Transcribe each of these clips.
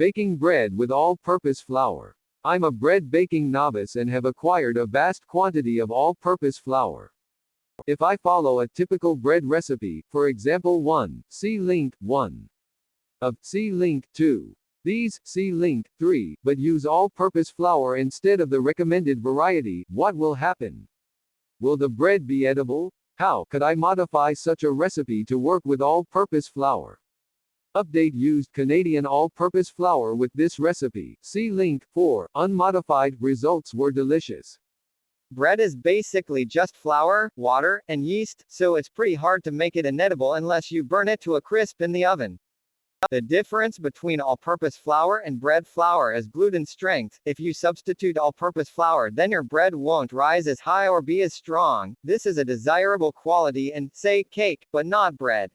Baking bread with all-purpose flour. I'm a bread baking novice and have acquired a vast quantity of all-purpose flour. If I follow a typical bread recipe, for example 1, see link 1 of, see link 2. These, see link 3, but use all-purpose flour instead of the recommended variety, what will happen? Will the bread be edible? How could I modify such a recipe to work with all-purpose flour? Update used Canadian all-purpose flour with this recipe. See link 4. Unmodified. Results were delicious. Bread is basically just flour, water, and yeast, so it's pretty hard to make it inedible unless you burn it to a crisp in the oven. The difference between all-purpose flour and bread flour is gluten strength. If you substitute all-purpose flour, then your bread won't rise as high or be as strong. This is a desirable quality in, say, cake, but not bread.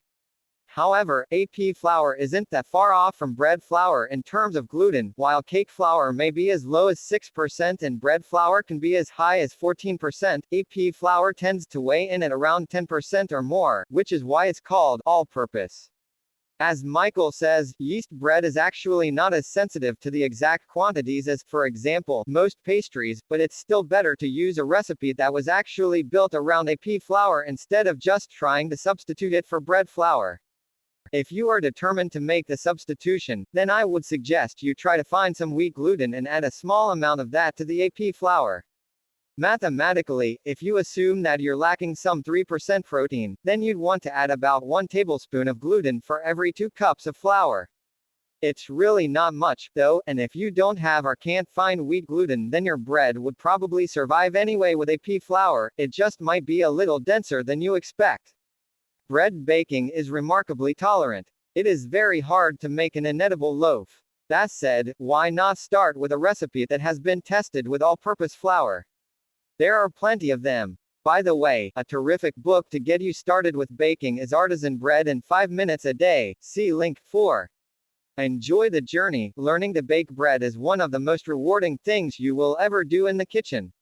However, AP flour isn't that far off from bread flour in terms of gluten. While cake flour may be as low as 6% and bread flour can be as high as 14%, AP flour tends to weigh in at around 10% or more, which is why it's called all-purpose. As Michael says, yeast bread is actually not as sensitive to the exact quantities as, for example, most pastries, but it's still better to use a recipe that was actually built around AP flour instead of just trying to substitute it for bread flour. If you are determined to make the substitution, then I would suggest you try to find some wheat gluten and add a small amount of that to the AP flour. Mathematically, if you assume that you're lacking some 3% protein, then you'd want to add about 1 tablespoon of gluten for every 2 cups of flour. It's really not much, though, and if you don't have or can't find wheat gluten, then your bread would probably survive anyway with AP flour. It just might be a little denser than you expect. Bread baking is remarkably tolerant. It is very hard to make an inedible loaf. That said, why not start with a recipe that has been tested with all-purpose flour? There are plenty of them. By the way, a terrific book to get you started with baking is Artisan Bread in 5 Minutes a Day. See link 4. Enjoy the journey. Learning to bake bread is one of the most rewarding things you will ever do in the kitchen.